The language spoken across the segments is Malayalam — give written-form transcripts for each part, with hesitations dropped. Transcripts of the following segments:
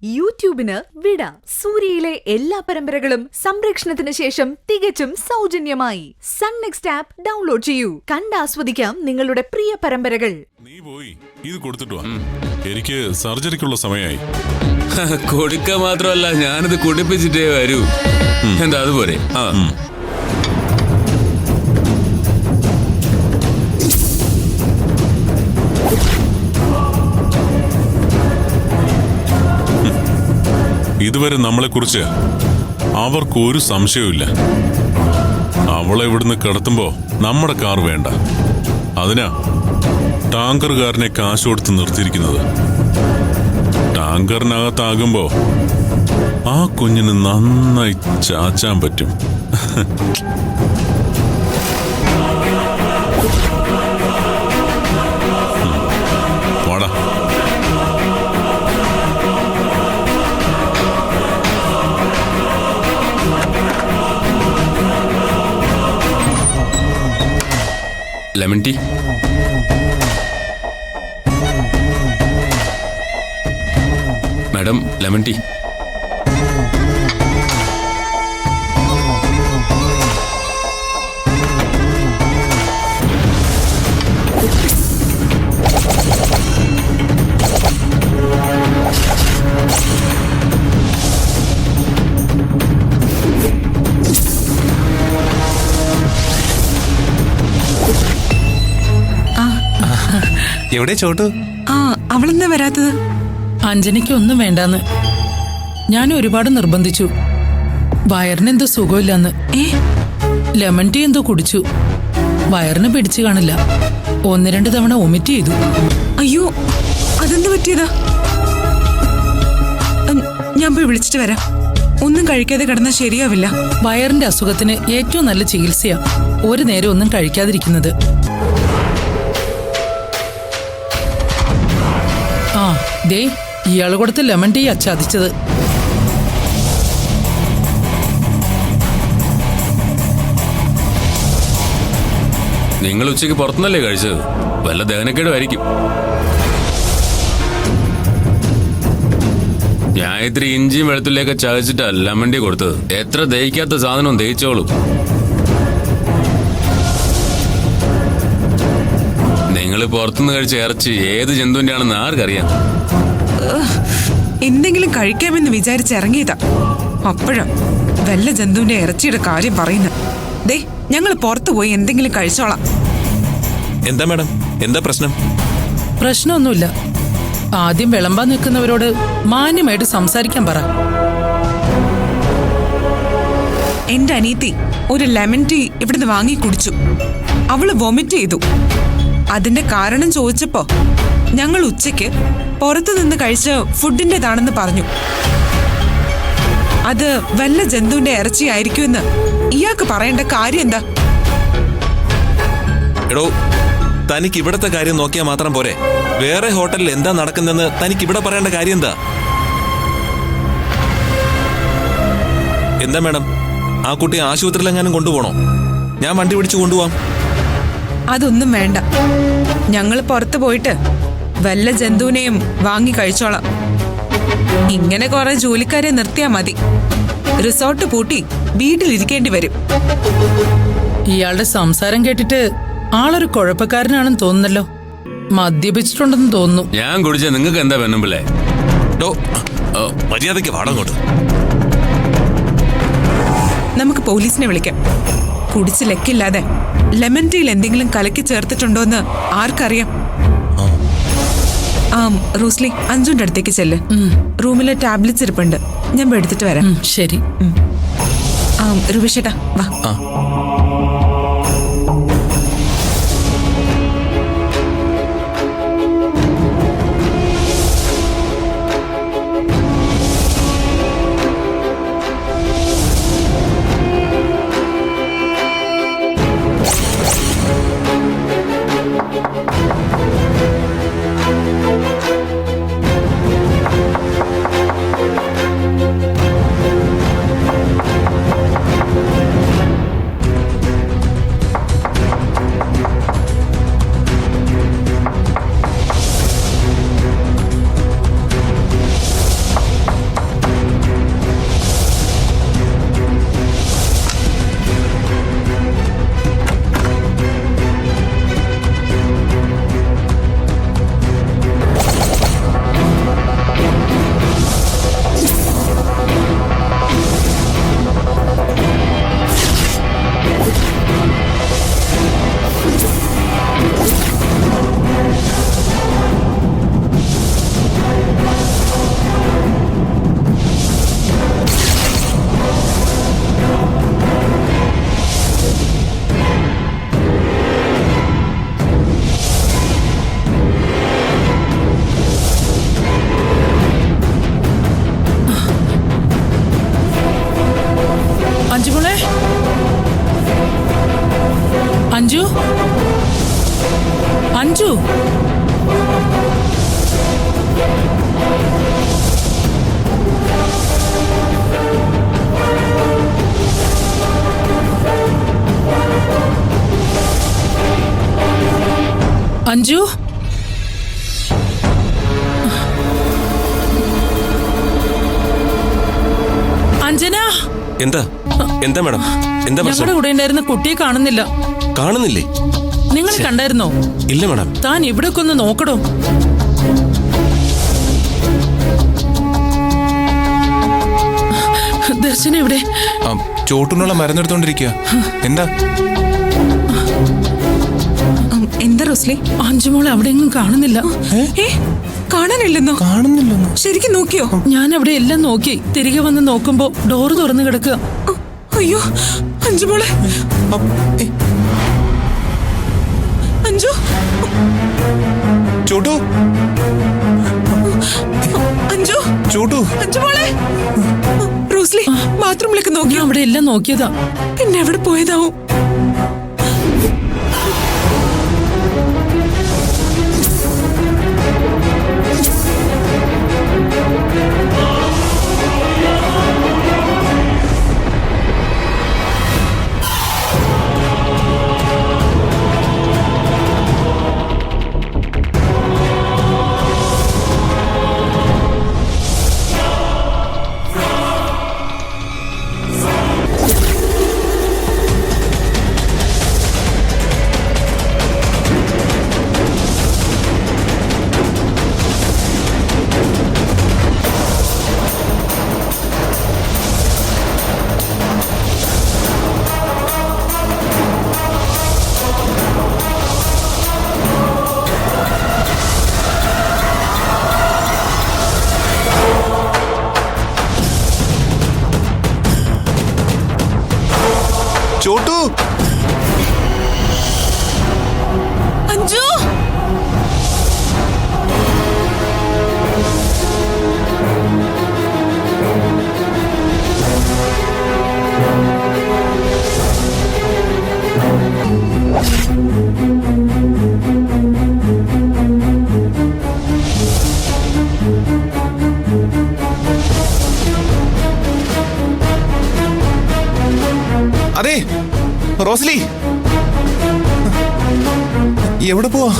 യൂട്യൂബിന് വിട. സൂര്യയിലെ എല്ലാ പരമ്പരകളും സംരക്ഷണത്തിന് ശേഷം തികച്ചും സൗജന്യമായി സൺ നെക്സ്റ്റ് ആപ്പ് ഡൗൺലോഡ് ചെയ്യൂ. കണ്ടാസ്വദിക്കാം നിങ്ങളുടെ പ്രിയ പരമ്പരകൾ. നീ പോയി ഇത് കൊടുത്തിട്ട് വാ. എനിക്ക് സർജറിക്കുള്ള സമയമായി. കൊടുക്ക മാത്രമല്ല, ഞാനിത് കുടിപ്പിച്ചിട്ടേ വരൂ. എന്താ അതുപോലെ? ഇതുവരെ നമ്മളെക്കുറിച്ച് അവർക്കൊരു സംശയവുമില്ല. അവളെ ഇവിടുന്ന് കിടത്തുമ്പോ നമ്മുടെ കാർ വേണ്ട. അതിനാ ടാങ്കറുകാരനെ കാശ് കൊടുത്ത് നിർത്തിയിരിക്കുന്നത്. ടാങ്കറിനകത്താകുമ്പോ ആ കുഞ്ഞിന് നന്നായി ചാച്ചാൻ പറ്റും. വാടാ. Lemon tea. Madam, lemon tea. എവിടെ ചോട്ടു? അവളെന്താ വരാത്തത്? അഞ്ജനയ്ക്ക് ഒന്നും വേണ്ടാന്ന് ഞാൻ ഒരുപാട് നിർബന്ധിച്ചു. വയറിനെന്തോ സുഖമില്ലെന്ന്. ലെമൺ ടീ എന്തോ കുടിച്ചു. വയറിന് പിടിച്ചു കാണില്ല. 1-2 തവണ വൊമിറ്റ് ചെയ്തു. അയ്യോ, അതെന്ത് പറ്റിയതാ? ഞാൻ പോയി വിളിച്ചിട്ട് വരാം. ഒന്നും കഴിക്കാതെ കിടന്നാൽ ശരിയാവില്ല. വയറിന്റെ അസുഖത്തിന് ഏറ്റവും നല്ല ചികിത്സയാ ഒരു നേരം ഒന്നും കഴിക്കാതിരിക്കുന്നത്. ദേ, ഇയാള് കൊടുത്ത് ലെമൺ ടീ അച്ചാദിച്ചത്. നിങ്ങൾ ഉച്ചയ്ക്ക് പുറത്തുനിന്നല്ലേ കഴിച്ചത്? വല്ല ദഹനക്കേടുമായിരിക്കും. ഞാൻ ഇത്തിരി ഇഞ്ചിയും വെളുത്തുള്ളിയൊക്കെ ചതച്ചിട്ടാ ലെമൺ ടീ കൊടുത്തത്. എത്ര ദഹിക്കാത്ത സാധനവും ദഹിച്ചോളും. നിങ്ങൾ പുറത്തുനിന്ന് കഴിച്ച ഇറച്ചി ഏത് ജന്തുവിന്റെ ആണെന്ന് ആർക്കറിയാം? എന്തെങ്കിലും കഴിക്കാമെന്ന് വിചാരിച്ച് ഇറങ്ങിയതാ. അപ്പോഴാ വല്ല ജന്തുവിന്റെ ഇറച്ചിയുടെ കാര്യം പറയുന്നത്. ദേ, ഞങ്ങൾ പുറത്തു പോയി എന്തെങ്കിലും കഴിച്ചോളാം. എന്താ മാഡം, എന്താ പ്രശ്നം? പ്രശ്നമൊന്നുമില്ല. ആദ്യം വിളമ്പാൻ നിൽക്കുന്നവരോട് മാന്യമായിട്ട് സംസാരിക്കാൻ പറ. എന്റെ അനീത്തി ഒരു ലെമൺ ടീ ഇവിടുന്ന് വാങ്ങി കുടിച്ചു. അവള് വൊമിറ്റ് ചെയ്തു. അതിന്റെ കാരണം ചോദിച്ചപ്പോ ഞങ്ങൾ ഉച്ചയ്ക്ക് പുറത്തു നിന്ന് കഴിച്ച ഫുഡിന്റേതാണെന്ന് പറഞ്ഞു. അത് വല്ല ജന്തുവിന്റെ ഇറച്ചിയായിരിക്കുമെന്ന് ഇയാൾക്ക് പറയേണ്ട കാര്യം എന്താ? എടോ, തനിക്ക് ഇവിടത്തെ കാര്യം നോക്കിയാൽ മാത്രം പോരെ. വേറെ ഹോട്ടലിൽ എന്താ നടക്കുന്നതെന്ന് തനിക്ക് ഇവിടെ പറയേണ്ട കാര്യം എന്താ? എന്താ മാഡം, ആ കുട്ടി ആശുപത്രിയിലെങ്ങാനും കൊണ്ടുപോകണോ? ഞാൻ വണ്ടി പിടിച്ചു കൊണ്ടുപോവാം. അതൊന്നും വേണ്ട. ഞങ്ങൾ പുറത്തു പോയിട്ട് വല്ല ജന്തുവിനെയും വാങ്ങി കഴിച്ചോളാം. ഇങ്ങനെ കുറെ ജോലിക്കാരെ നിർത്തിയാ മതി. റിസോർട്ട് പൂട്ടി വീട്ടിലിരിക്കേണ്ടി വരും. ഇയാളുടെ സംസാരം കേട്ടിട്ട് ആളൊരു കുഴപ്പക്കാരനാണെന്ന് തോന്നുന്നല്ലോ. മദ്യപിച്ചിട്ടുണ്ടെന്ന് തോന്നുന്നു. ഞാൻ കുടിച്ച നിങ്ങൾക്ക് എന്താ പെണ്ണുമ്പിള്ളേ? മര്യാദയ്ക്ക് വാടങ്ങോട്ട്. നമുക്ക് പോലീസിനെ വിളിക്കാം. കുടിച്ച് ലക്കില്ലാതെ ലെമൺ ടീയിൽ എന്തെങ്കിലും കലക്കി ചേർത്തിട്ടുണ്ടോന്ന് ആർക്കറിയാം? റൂസ്ലി, അഞ്ജുന്റെ അടുത്തേക്ക് ചെല്ല്. റൂമിലെ ടാബ്ലറ്റ്സ് ഇരിപ്പുണ്ട്. ഞാൻ പോയി എടുത്തിട്ട് വരാം. ശരി. റുബിഷേട്ടാ, വാ. അഞ്ജു അഞ്ജു അഞ്ജു അഞ്ജന എന്താ എന്താ മാഡം എന്താ ഞങ്ങളുടെ പ്രശ്നം? കൂടെ ഉണ്ടായിരുന്ന കുട്ടിയെ കാണുന്നില്ല. കാണുന്നില്ലേ? നിങ്ങൾ കണ്ടായിരുന്നോ? ഇല്ല മാഡം. താൻ ഇവിടൊക്കെ ഒന്ന് നോക്കടോ. ദർശന എവിടെ? ചോട്ടിനുള്ള മരുന്നെടുത്തോണ്ടിരിക്കുക. എന്താ എന്താ റോസ്ലി? അഞ്ജുമോളെ അവിടെ എങ്ങും കാണുന്നില്ല. കാണാനില്ലെന്നോ? കാണുന്നില്ലെന്നോ? ശരിക്കും നോക്കിയോ? ഞാൻ അവിടെ എല്ലാം നോക്കി. തിരികെ വന്ന് നോക്കുമ്പോ ഡോറ് തുറന്നു കിടക്കുക. അയ്യോ അഞ്ജുമോളെ, അഞ്ജു, ചോട്ടു, അഞ്ജു, ചോട്ടു. അഞ്ജുമോളെ. റോസ്ലി ബാത്റൂമിലേക്ക് നോക്കി. ഞാൻ അവിടെ എല്ലാം നോക്കിയതാ. പിന്നെ എവിടെ പോയതാവും? ചോട്ടു, അഞ്ജു, അതെ റോസ്ലി, എവിടെ പോവാ?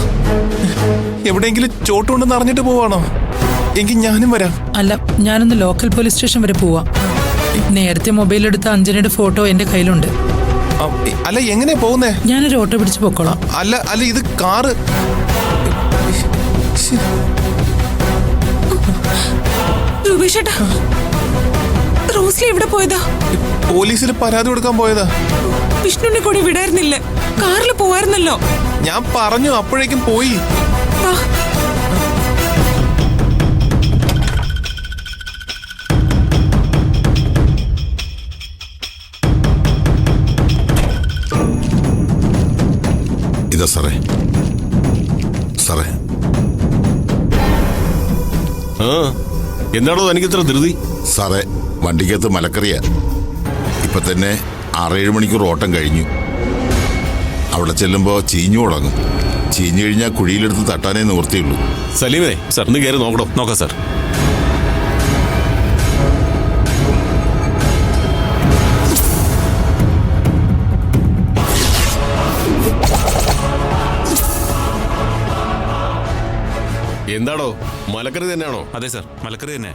എവിടെയെങ്കിലും ചോട്ടുണ്ടെന്ന് അറിഞ്ഞിട്ട് പോവാണോ? എങ്കിൽ ഞാനും വരാം. അല്ല, ഞാനൊന്ന് ലോക്കൽ പോലീസ് സ്റ്റേഷൻ വരെ പോവാ. നേരത്തെ മൊബൈലെടുത്ത അഞ്ജനയുടെ ഫോട്ടോ എന്റെ കയ്യിലുണ്ട്. അല്ല, എങ്ങനെയാ പോകുന്നേ? ഞാനൊരു ഓട്ടോ പിടിച്ച് പൊക്കോളാം. അല്ല ഇത് കാറ്. രൂപേഷേട്ടാ, റോസ്ലി എവിടെ പോയതാ? പോലീസിൽ പരാതി കൊടുക്കാൻ പോയതാ. വിഷ്ണുവിനെ കൂടി വിടായിരുന്നില്ലേ? കാറിൽ പോവായിരുന്നല്ലോ. ഞാൻ പറഞ്ഞു, അപ്പോഴേക്കും പോയി. വാ. ഇതാ സാറേ. സാറേ, എന്താണോ തനിക്കിത്ര ധൃതി? സാറേ, വണ്ടിക്കകത്ത് മലക്കറിയാ. ഇപ്പൊ തന്നെ 6-7 മണിക്കൂർ ഓട്ടം കഴിഞ്ഞു. അവിടെ ചെല്ലുമ്പോ ചീഞ്ഞു തുടങ്ങും. ചീഞ്ഞു കഴിഞ്ഞാൽ കുഴിയിലെടുത്ത് തട്ടാനേ നിവൃത്തിയുള്ളൂ. സലീമേ, സാർ ഒന്ന് കയറി നോക്കണോ? നോക്കാം സാർ. എന്താണോ, മലക്കറി തന്നെയാണോ? അതെ സാർ, മലക്കറി തന്നെ.